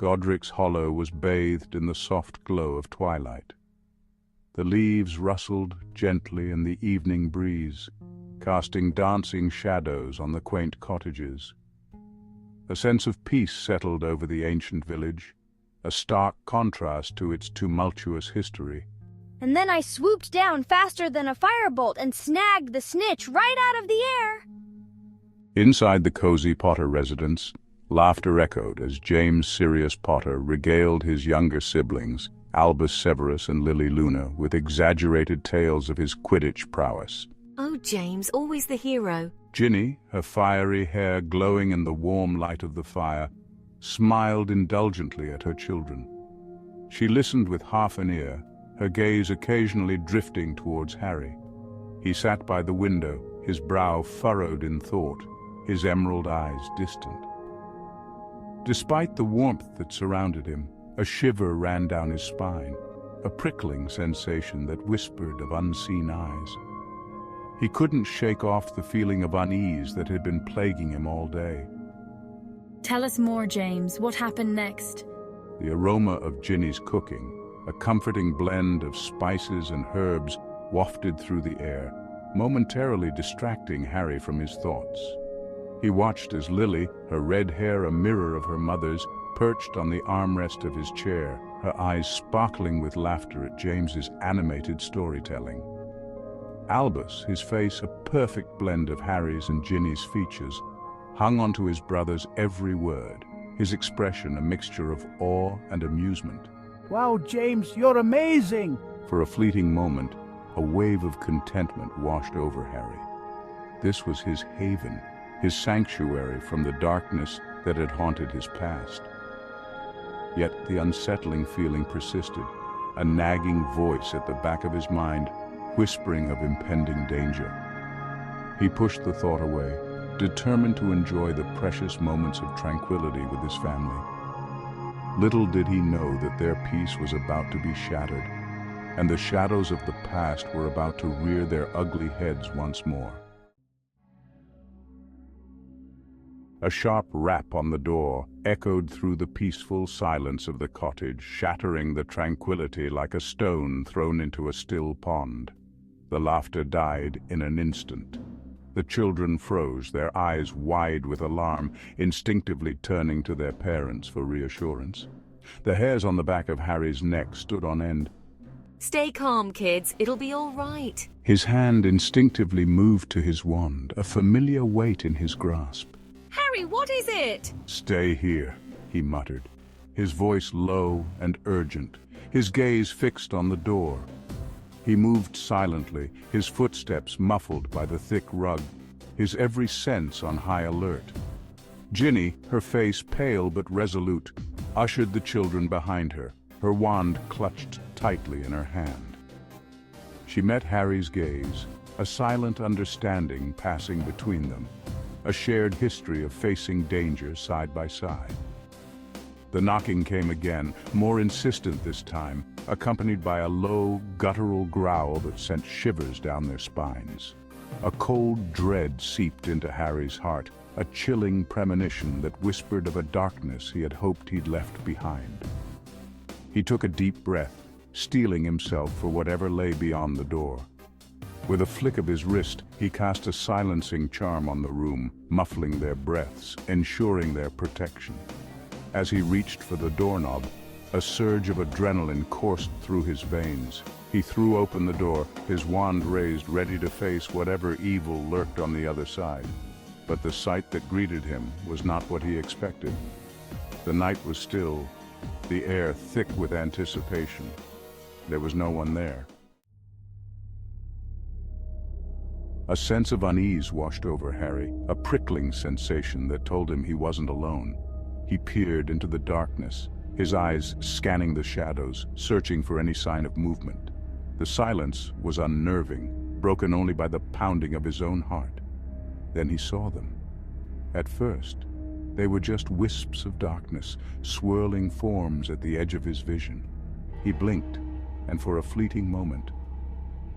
Godric's hollow was bathed in the soft glow of twilight. The leaves rustled gently in the evening breeze, casting dancing shadows on the quaint cottages. A sense of peace settled over the ancient village, a stark contrast to its tumultuous history. And then I swooped down faster than a firebolt and snagged the snitch right out of the air. Inside the cozy Potter residence, laughter echoed as James Sirius Potter regaled his younger siblings, Albus Severus and Lily Luna, with exaggerated tales of his Quidditch prowess. Oh, James, always the hero. Ginny, her fiery hair glowing in the warm light of the fire, smiled indulgently at her children. She listened with half an ear, her gaze occasionally drifting towards Harry. He sat by the window, his brow furrowed in thought, his emerald eyes distant. Despite the warmth that surrounded him, a shiver ran down his spine, a prickling sensation that whispered of unseen eyes. He couldn't shake off the feeling of unease that had been plaguing him all day. Tell us more, James. What happened next? The aroma of Ginny's cooking, a comforting blend of spices and herbs, wafted through the air, momentarily distracting Harry from his thoughts. He watched as Lily, her red hair a mirror of her mother's, perched on the armrest of his chair, her eyes sparkling with laughter at James's animated storytelling. Albus, his face a perfect blend of Harry's and Ginny's features, hung onto his brother's every word, his expression a mixture of awe and amusement. Wow, James, you're amazing! For a fleeting moment, a wave of contentment washed over Harry. This was his haven, his sanctuary from the darkness that had haunted his past. Yet the unsettling feeling persisted, a nagging voice at the back of his mind, whispering of impending danger. He pushed the thought away, determined to enjoy the precious moments of tranquility with his family. Little did he know that their peace was about to be shattered, and the shadows of the past were about to rear their ugly heads once more. A sharp rap on the door echoed through the peaceful silence of the cottage, shattering the tranquility like a stone thrown into a still pond. The laughter died in an instant. The children froze, their eyes wide with alarm, instinctively turning to their parents for reassurance. The hairs on the back of Harry's neck stood on end. Stay calm, kids. It'll be all right. His hand instinctively moved to his wand, a familiar weight in his grasp. Harry, what is it? "Stay here," he muttered, his voice low and urgent, his gaze fixed on the door. He moved silently, his footsteps muffled by the thick rug, his every sense on high alert. Ginny, her face pale but resolute, ushered the children behind her, her wand clutched tightly in her hand. She met Harry's gaze, a silent understanding passing between them, a shared history of facing danger side by side. The knocking came again, more insistent this time, accompanied by a low, guttural growl that sent shivers down their spines. A cold dread seeped into Harry's heart, a chilling premonition that whispered of a darkness he had hoped he'd left behind. He took a deep breath, steeling himself for whatever lay beyond the door. With a flick of his wrist, he cast a silencing charm on the room, muffling their breaths, ensuring their protection. As he reached for the doorknob, a surge of adrenaline coursed through his veins. He threw open the door, his wand raised, ready to face whatever evil lurked on the other side. But the sight that greeted him was not what he expected. The night was still, the air thick with anticipation. There was no one there. A sense of unease washed over Harry, a prickling sensation that told him he wasn't alone. He peered into the darkness, his eyes scanning the shadows, searching for any sign of movement. The silence was unnerving, broken only by the pounding of his own heart. Then he saw them. At first, they were just wisps of darkness, swirling forms at the edge of his vision. He blinked, and for a fleeting moment,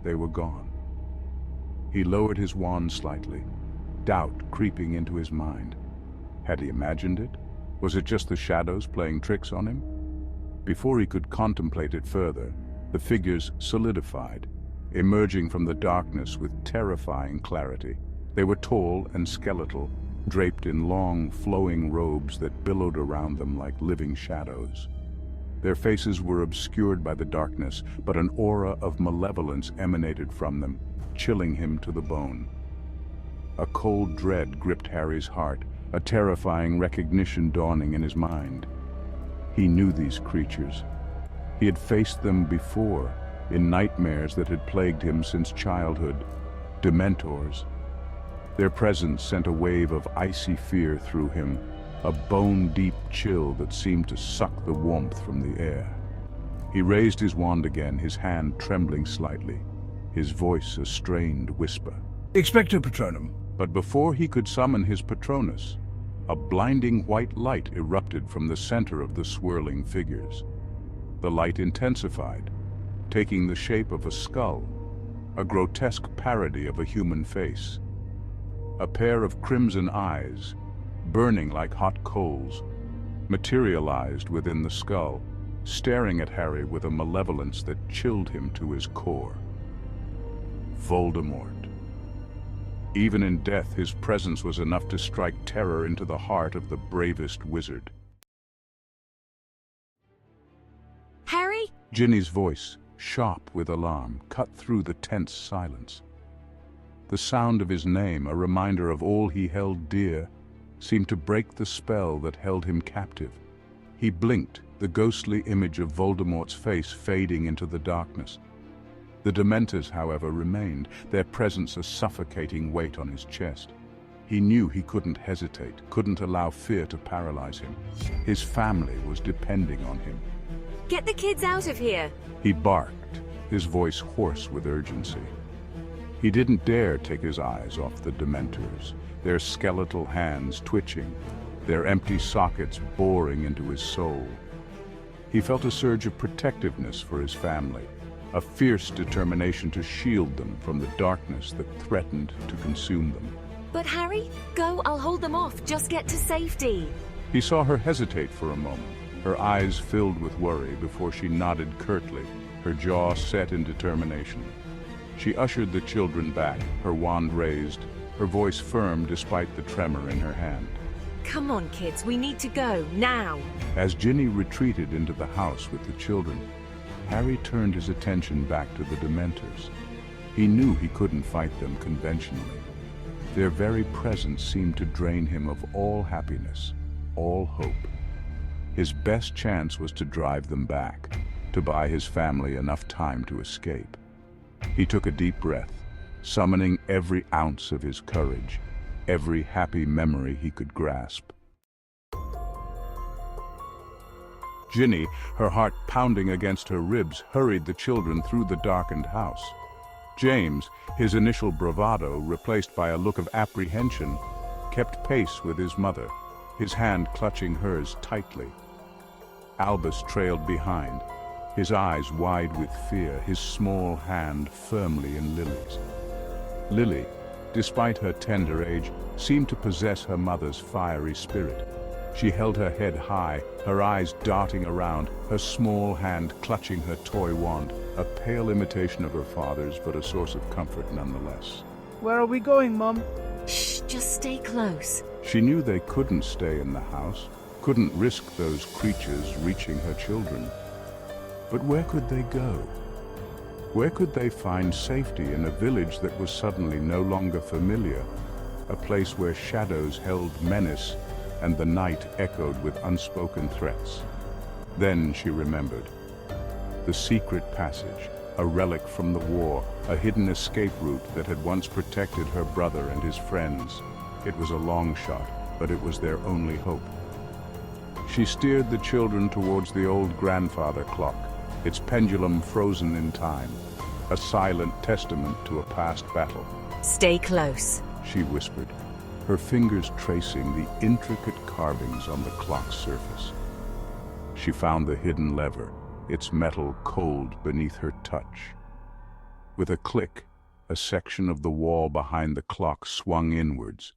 they were gone. He lowered his wand slightly, doubt creeping into his mind. Had he imagined it? Was it just the shadows playing tricks on him? Before he could contemplate it further, the figures solidified, emerging from the darkness with terrifying clarity. They were tall and skeletal, draped in long, flowing robes that billowed around them like living shadows. Their faces were obscured by the darkness, but an aura of malevolence emanated from them, chilling him to the bone. A cold dread gripped Harry's heart, a terrifying recognition dawning in his mind. He knew these creatures. He had faced them before, in nightmares that had plagued him since childhood. Dementors. Their presence sent a wave of icy fear through him, a bone-deep chill that seemed to suck the warmth from the air. He raised his wand again, his hand trembling slightly, his voice a strained whisper. Expecto Patronum. But before he could summon his Patronus, a blinding white light erupted from the center of the swirling figures. The light intensified, taking the shape of a skull, a grotesque parody of a human face. A pair of crimson eyes, burning like hot coals, materialized within the skull, staring at Harry with a malevolence that chilled him to his core. Voldemort. Even in death, his presence was enough to strike terror into the heart of the bravest wizard. Harry? Ginny's voice, sharp with alarm, cut through the tense silence. The sound of his name, a reminder of all he held dear, seemed to break the spell that held him captive. He blinked, the ghostly image of Voldemort's face fading into the darkness. The Dementors, however, remained, their presence a suffocating weight on his chest. He knew he couldn't hesitate, couldn't allow fear to paralyze him. His family was depending on him. Get the kids out of here! He barked, his voice hoarse with urgency. He didn't dare take his eyes off the Dementors, their skeletal hands twitching, their empty sockets boring into his soul. He felt a surge of protectiveness for his family, a fierce determination to shield them from the darkness that threatened to consume them. But Harry, go, I'll hold them off. Just get to safety. He saw her hesitate for a moment, her eyes filled with worry before she nodded curtly, her jaw set in determination. She ushered the children back, her wand raised, her voice firm despite the tremor in her hand. Come on, kids, we need to go, now. As Ginny retreated into the house with the children, Harry turned his attention back to the Dementors. He knew he couldn't fight them conventionally. Their very presence seemed to drain him of all happiness, all hope. His best chance was to drive them back, to buy his family enough time to escape. He took a deep breath, summoning every ounce of his courage, every happy memory he could grasp. Ginny, her heart pounding against her ribs, hurried the children through the darkened house. James, his initial bravado replaced by a look of apprehension, kept pace with his mother, his hand clutching hers tightly. Albus trailed behind, his eyes wide with fear, his small hand firmly in Lily's. Lily, despite her tender age, seemed to possess her mother's fiery spirit. She held her head high, her eyes darting around, her small hand clutching her toy wand, a pale imitation of her father's, but a source of comfort nonetheless. Where are we going, Mum? Shh, just stay close. She knew they couldn't stay in the house, couldn't risk those creatures reaching her children. But where could they go? Where could they find safety in a village that was suddenly no longer familiar, a place where shadows held menace and the night echoed with unspoken threats? Then she remembered. The secret passage, a relic from the war, a hidden escape route that had once protected her brother and his friends. It was a long shot, but it was their only hope. She steered the children towards the old grandfather clock, its pendulum frozen in time, a silent testament to a past battle. Stay close, She whispered, her fingers tracing the intricate carvings on the clock's surface. She found the hidden lever, its metal cold beneath her touch. With a click, a section of the wall behind the clock swung inwards,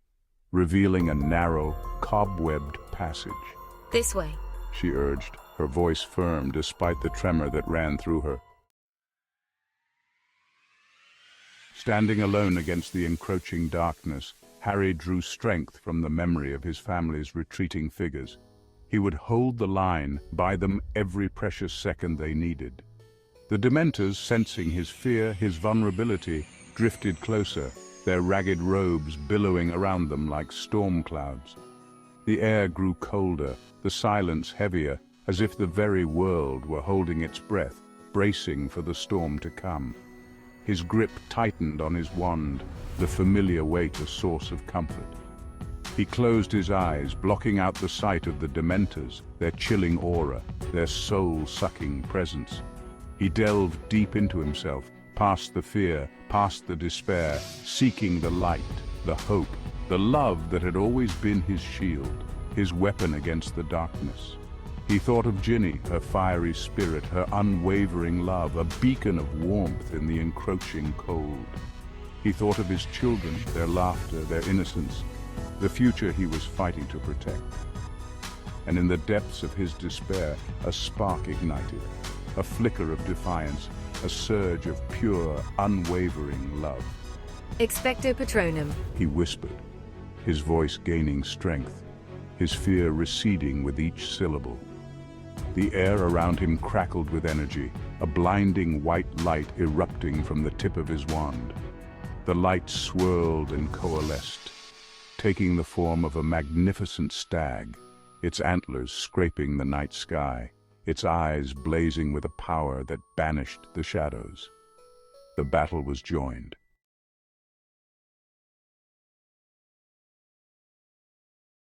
revealing a narrow, cobwebbed passage. This way. she urged, her voice firm despite the tremor that ran through her. Standing alone against the encroaching darkness, Harry drew strength from the memory of his family's retreating figures. He would hold the line, buy them every precious second they needed. The Dementors, sensing his fear, his vulnerability, drifted closer, their ragged robes billowing around them like storm clouds. The air grew colder, the silence heavier, as if the very world were holding its breath, bracing for the storm to come. His grip tightened on his wand, the familiar weight a source of comfort. He closed his eyes, blocking out the sight of the Dementors, their chilling aura, their soul-sucking presence. He delved deep into himself, past the fear, past the despair, seeking the light, the hope, the love that had always been his shield, his weapon against the darkness. He thought of Ginny, her fiery spirit, her unwavering love, a beacon of warmth in the encroaching cold. He thought of his children, their laughter, their innocence, the future he was fighting to protect. And in the depths of his despair, a spark ignited, a flicker of defiance, a surge of pure, unwavering love. Expecto Patronum, He whispered, his voice gaining strength, his fear receding with each syllable. The air around him crackled with energy, a blinding white light erupting from the tip of his wand. The light swirled and coalesced, taking the form of a magnificent stag, its antlers scraping the night sky, its eyes blazing with a power that banished the shadows. The battle was joined.